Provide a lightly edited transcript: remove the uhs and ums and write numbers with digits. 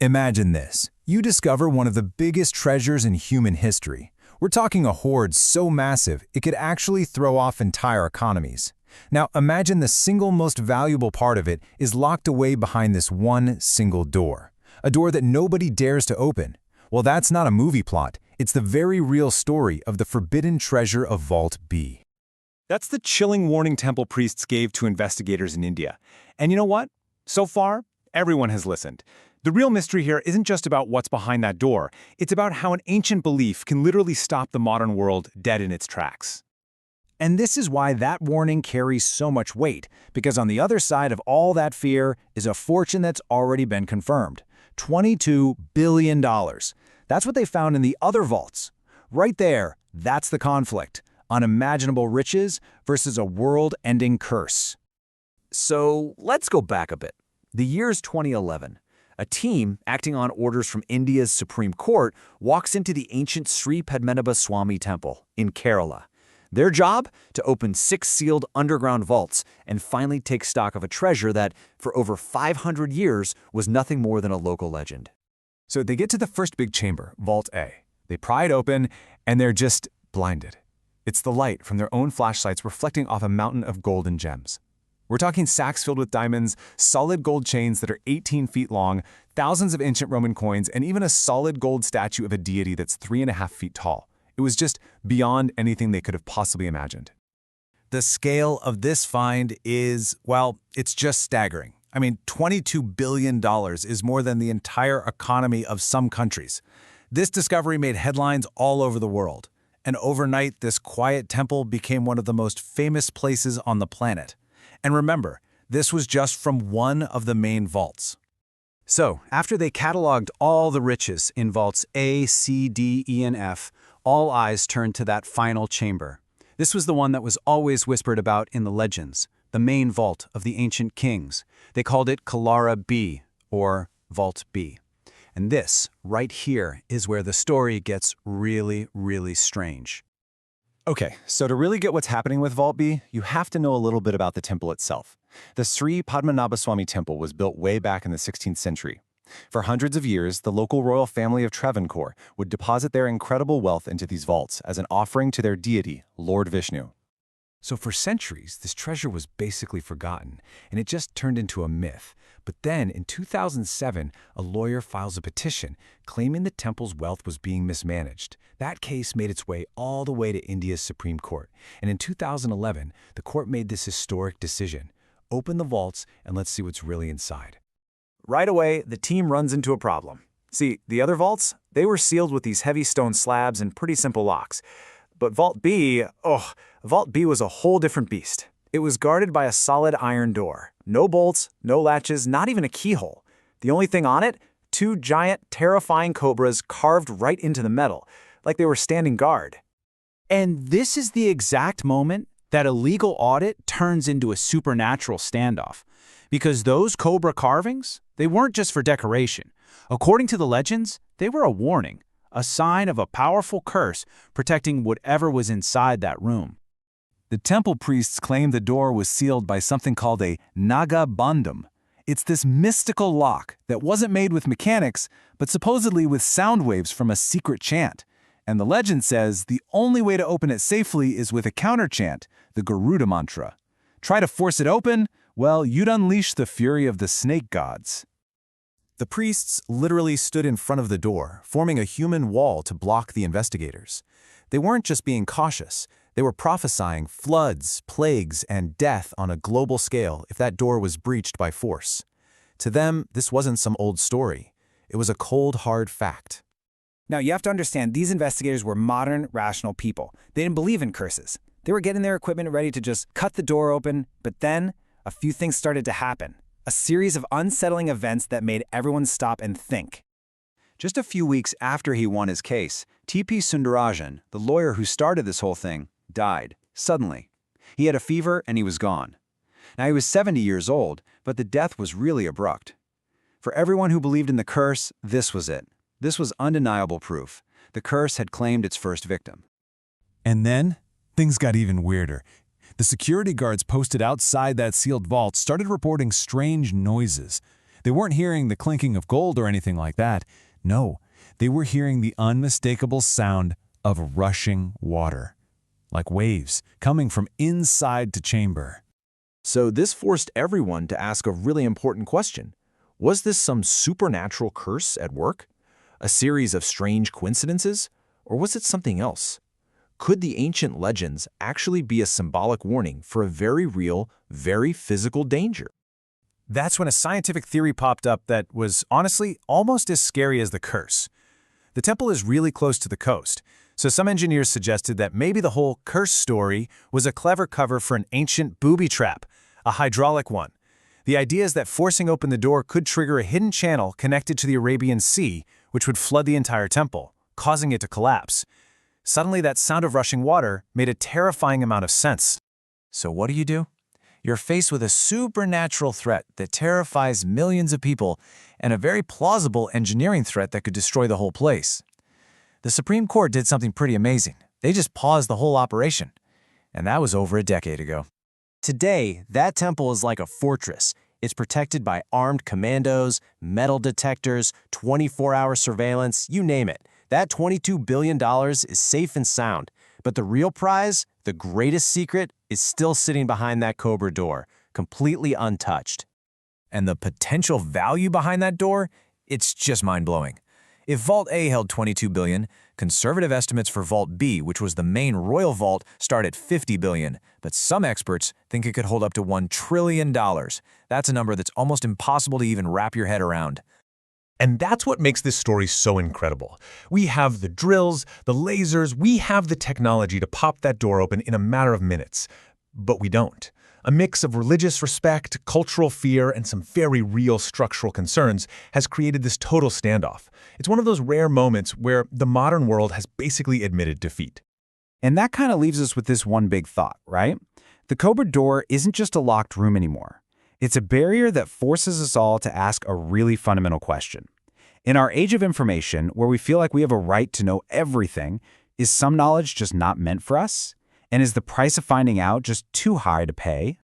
Imagine this. You discover one of the biggest treasures in human history. We're talking a hoard so massive it could actually throw off entire economies. Now imagine the single most valuable part of it is locked away behind this one single door. A door that nobody dares to open. Well, that's not a movie plot. It's the very real story of the forbidden treasure of Vault B. That's the chilling warning temple priests gave to investigators in India. And you know what? So far, everyone has listened. The real mystery here isn't just about what's behind that door. It's about how an ancient belief can literally stop the modern world dead in its tracks. And this is why that warning carries so much weight, because on the other side of all that fear is a fortune that's already been confirmed. $22 billion. That's what they found in the other vaults. Right there, that's the conflict. Unimaginable riches versus a world-ending curse. So let's go back a bit. The year's 2011. A team, acting on orders from India's Supreme Court, walks into the ancient Sri Padmanabha Swami Temple in Kerala. Their job? To open 6 sealed underground vaults and finally take stock of a treasure that, for over 500 years, was nothing more than a local legend. So they get to the first big chamber, Vault A. They pry it open, and they're just blinded. It's the light from their own flashlights reflecting off a mountain of gold and gems. We're talking sacks filled with diamonds, solid gold chains that are 18 feet long, thousands of ancient Roman coins, and even a solid gold statue of a deity that's 3.5 feet tall. It was just beyond anything they could have possibly imagined. The scale of this find is, well, it's just staggering. I mean, $22 billion is more than the entire economy of some countries. This discovery made headlines all over the world. And overnight, this quiet temple became one of the most famous places on the planet. And remember, this was just from one of the main vaults. So, after they cataloged all the riches in vaults A, C, D, E, and F, all eyes turned to that final chamber. This was the one that was always whispered about in the legends, the main vault of the ancient kings. They called it Kalara B, or Vault B. And this, right here, is where the story gets really, really strange. Okay, so to really get what's happening with Vault B, you have to know a little bit about the temple itself. The Sri Padmanabha Swami Temple was built way back in the 16th century. For hundreds of years, the local royal family of Travancore would deposit their incredible wealth into these vaults as an offering to their deity, Lord Vishnu. So for centuries, this treasure was basically forgotten, and it just turned into a myth. But then, in 2007, a lawyer files a petition claiming the temple's wealth was being mismanaged. That case made its way all the way to India's Supreme Court. And in 2011, the court made this historic decision. Open the vaults and let's see what's really inside. Right away, the team runs into a problem. See, the other vaults, they were sealed with these heavy stone slabs and pretty simple locks. But Vault B was a whole different beast. It was guarded by a solid iron door. No bolts, no latches, not even a keyhole. The only thing on it? 2 giant, terrifying cobras carved right into the metal, like they were standing guard. And this is the exact moment that a legal audit turns into a supernatural standoff. Because those cobra carvings, they weren't just for decoration. According to the legends, they were a warning, a sign of a powerful curse protecting whatever was inside that room. The temple priests claimed the door was sealed by something called a Naga Bandham. It's this mystical lock that wasn't made with mechanics, but supposedly with sound waves from a secret chant. And the legend says the only way to open it safely is with a counter chant, the Garuda mantra. Try to force it open? Well, you'd unleash the fury of the snake gods. The priests literally stood in front of the door, forming a human wall to block the investigators. They weren't just being cautious. They were prophesying floods, plagues, and death on a global scale if that door was breached by force. To them, this wasn't some old story. It was a cold, hard fact. Now, you have to understand, these investigators were modern, rational people. They didn't believe in curses. They were getting their equipment ready to just cut the door open, but then a few things started to happen. A series of unsettling events that made everyone stop and think. Just a few weeks after he won his case, T.P. Sundarajan, the lawyer who started this whole thing, died, suddenly. He had a fever and he was gone. Now he was 70 years old, but the death was really abrupt. For everyone who believed in the curse, this was it. This was undeniable proof. The curse had claimed its first victim. And then, things got even weirder. The security guards posted outside that sealed vault started reporting strange noises. They weren't hearing the clinking of gold or anything like that. No, they were hearing the unmistakable sound of rushing water, like waves coming from inside the chamber. So this forced everyone to ask a really important question. Was this some supernatural curse at work? A series of strange coincidences? Or was it something else? Could the ancient legends actually be a symbolic warning for a very real, very physical danger? That's when a scientific theory popped up that was honestly almost as scary as the curse. The temple is really close to the coast, so some engineers suggested that maybe the whole curse story was a clever cover for an ancient booby trap, a hydraulic one. The idea is that forcing open the door could trigger a hidden channel connected to the Arabian Sea, which would flood the entire temple, causing it to collapse. Suddenly, that sound of rushing water made a terrifying amount of sense. So what do? You're faced with a supernatural threat that terrifies millions of people and a very plausible engineering threat that could destroy the whole place. The Supreme Court did something pretty amazing. They just paused the whole operation. And that was over a decade ago. Today, that temple is like a fortress. It's protected by armed commandos, metal detectors, 24-hour surveillance, you name it. That $22 billion is safe and sound. But the real prize, the greatest secret, is still sitting behind that cobra door, completely untouched. And the potential value behind that door? It's just mind-blowing. If Vault A held $22 billion, conservative estimates for Vault B, which was the main royal vault, start at $50 billion, but some experts think it could hold up to $1 trillion. That's a number that's almost impossible to even wrap your head around. And that's what makes this story so incredible. We have the drills, the lasers, we have the technology to pop that door open in a matter of minutes. But we don't. A mix of religious respect, cultural fear, and some very real structural concerns has created this total standoff. It's one of those rare moments where the modern world has basically admitted defeat. And that kind of leaves us with this one big thought, right? The cobra door isn't just a locked room anymore. It's a barrier that forces us all to ask a really fundamental question. In our age of information, where we feel like we have a right to know everything, is some knowledge just not meant for us? And is the price of finding out just too high to pay?